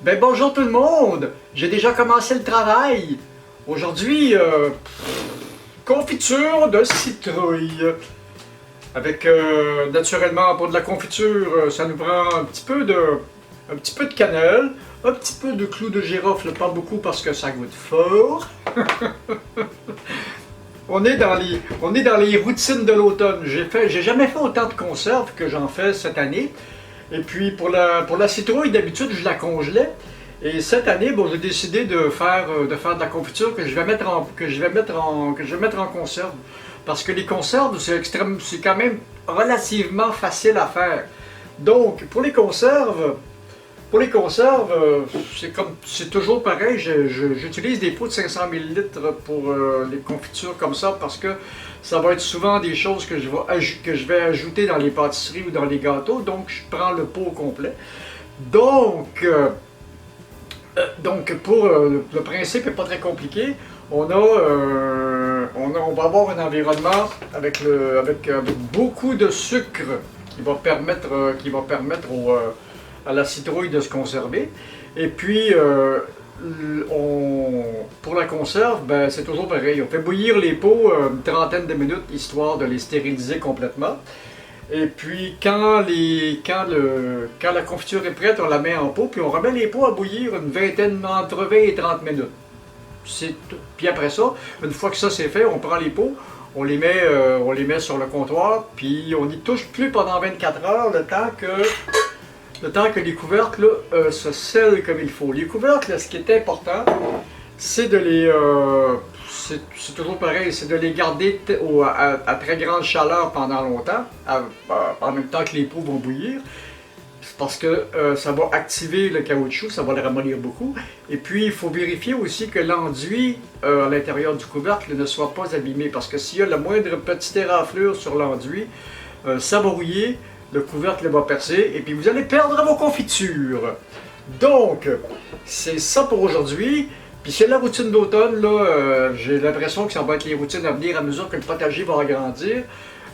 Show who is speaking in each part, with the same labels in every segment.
Speaker 1: Ben bonjour tout le monde! J'ai déjà commencé le travail. Aujourd'hui, confiture de citrouille. Avec, naturellement, pour de la confiture, ça nous prend un petit peu de cannelle, un petit peu de clou de girofle, pas beaucoup parce que ça goûte fort. On est dans les routines de l'automne. J'ai jamais fait autant de conserves que j'en fais cette année. Et puis pour la citrouille, d'habitude, je la congelais. Et cette année, bon, j'ai décidé de faire de la confiture que je vais mettre en conserve. Parce que les conserves, c'est quand même relativement facile à faire. Donc, pour les conserves, c'est toujours pareil. J'utilise des pots de 500 ml pour les confitures comme ça parce que ça va être souvent des choses que je vais ajouter dans les pâtisseries ou dans les gâteaux. Donc, je prends le pot au complet. Donc, le principe n'est pas très compliqué. On va avoir un environnement avec beaucoup de sucre qui va permettre à la citrouille de se conserver. Et puis, pour la conserve, ben, c'est toujours pareil. On fait bouillir les pots une trentaine de minutes, histoire de les stériliser complètement. Et puis, quand la confiture est prête, on la met en pot, puis on remet les pots à bouillir entre 20 et 30 minutes. Puis après ça, une fois que ça c'est fait, on prend les pots, on les met sur le comptoir, puis on n'y touche plus pendant 24 heures, le temps que les couvercles se scellent comme il faut. Les couvercles, ce qui est important, c'est de les... c'est toujours pareil, c'est de les garder à très grande chaleur pendant longtemps, en même temps que les pots vont bouillir. Parce que ça va activer le caoutchouc, ça va le ramollir beaucoup. Et puis, il faut vérifier aussi que l'enduit à l'intérieur du couvercle ne soit pas abîmé. Parce que s'il y a la moindre petite éraflure sur l'enduit, ça va rouiller, le couvercle va percer, et puis vous allez perdre vos confitures. Donc, c'est ça pour aujourd'hui. Puis c'est la routine d'automne, là, j'ai l'impression que ça va être les routines à venir à mesure que le potager va agrandir.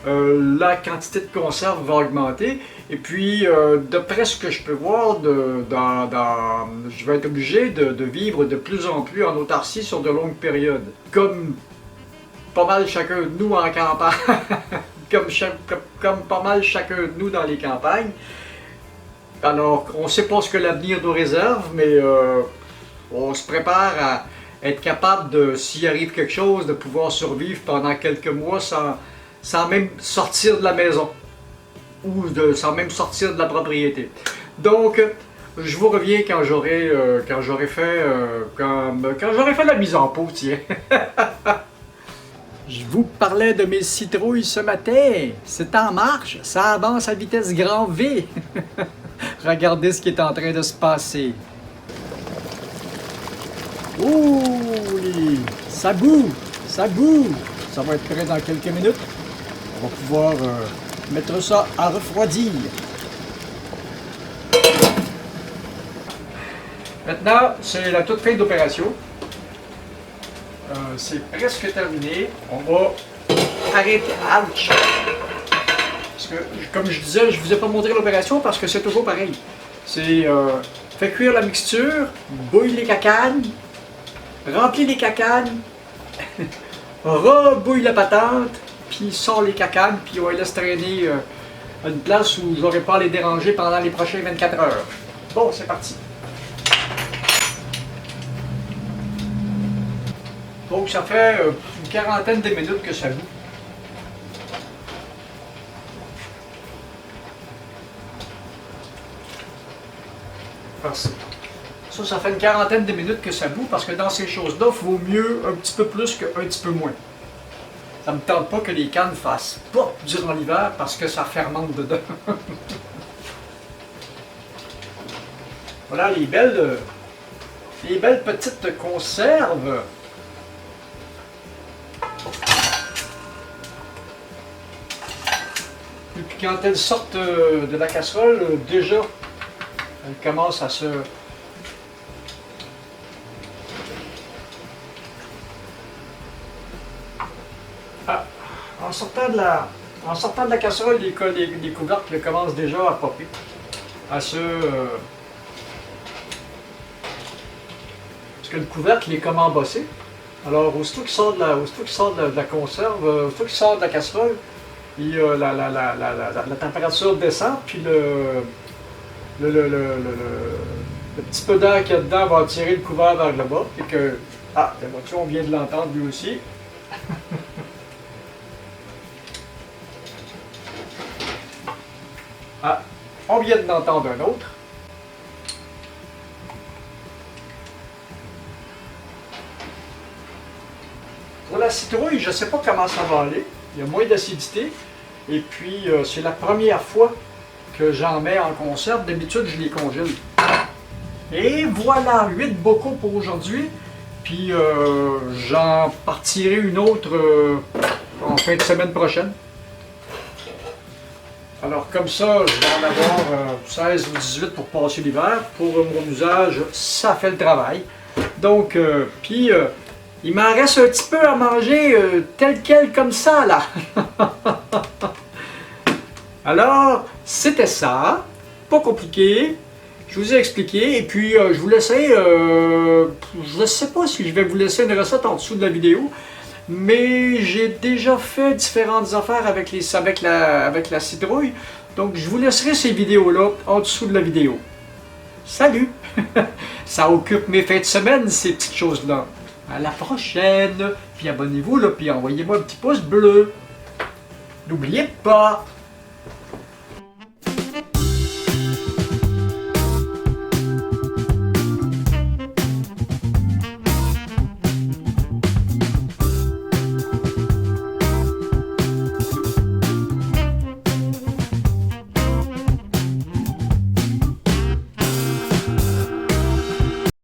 Speaker 1: La quantité de conserve va augmenter et puis d'après ce que je peux voir, je vais être obligé de vivre de plus en plus en autarcie sur de longues périodes, comme pas mal chacun de nous en campagne, comme pas mal chacun de nous dans les campagnes. Alors on ne sait pas ce que l'avenir nous réserve, mais on se prépare à être capable de, s'il arrive quelque chose, de pouvoir survivre pendant quelques mois sans même sortir de la maison ou sans même sortir de la propriété. Donc, je vous reviens quand j'aurai fait la mise en pot, tiens. Je vous parlais de mes citrouilles ce matin. C'est en marche, ça avance à vitesse grand V. Regardez ce qui est en train de se passer. Ouh, ça boue, ça boue. Ça va être prêt dans quelques minutes. On va pouvoir mettre ça à refroidir. Maintenant, c'est la toute fin d'opération. C'est presque terminé. On va arrêter. Ouch! Parce que, comme je disais, je ne vous ai pas montré l'opération parce que c'est toujours pareil. C'est fait cuire la mixture, bouille les cacanes, remplis les cacanes, rebouille la patente, puis sort les cacanes, puis on les laisse traîner à une place où je n'aurai pas à les déranger pendant les prochaines 24 heures. Bon, c'est parti. Donc ça fait une quarantaine de minutes que ça bout. Ça fait une quarantaine de minutes que ça bout parce que dans ces choses-là, il vaut mieux un petit peu plus qu'un petit peu moins. Ça ne me tente pas que les cannes fassent pop durant l'hiver parce que ça fermente dedans. Voilà les belles petites conserves. Et puis quand elles sortent de la casserole, déjà, elles commencent à se... En sortant de la casserole, les couvercles commencent déjà à popper, à se que le couvercle est comme embossé. Alors, aussitôt qu'il sort de la conserve, aussitôt qu'il sort de la casserole, la température descend, puis le petit peu d'air qu'il y a dedans va attirer le couvert vers le bas. Et que, la voiture, on vient de l'entendre lui aussi. On vient de l'entendre un autre. Pour la citrouille, je ne sais pas comment ça va aller. Il y a moins d'acidité. Et puis, c'est la première fois que j'en mets en conserve. D'habitude, je les congèle. Et voilà, 8 bocaux pour aujourd'hui. Puis, j'en partirai une autre en fin de semaine prochaine. Alors, comme ça, je vais en avoir 16 ou 18 pour passer l'hiver. Pour mon usage, ça fait le travail. Donc, il m'en reste un petit peu à manger tel quel comme ça, là. Alors, c'était ça. Pas compliqué. Je vous ai expliqué. Et puis, je vous laisserai... je ne sais pas si je vais vous laisser une recette en dessous de la vidéo. Mais j'ai déjà fait différentes affaires avec la citrouille. Donc, je vous laisserai ces vidéos-là en dessous de la vidéo. Salut! Ça occupe mes fins de semaine, ces petites choses-là. À la prochaine! Puis abonnez-vous, là, puis envoyez-moi un petit pouce bleu. N'oubliez pas!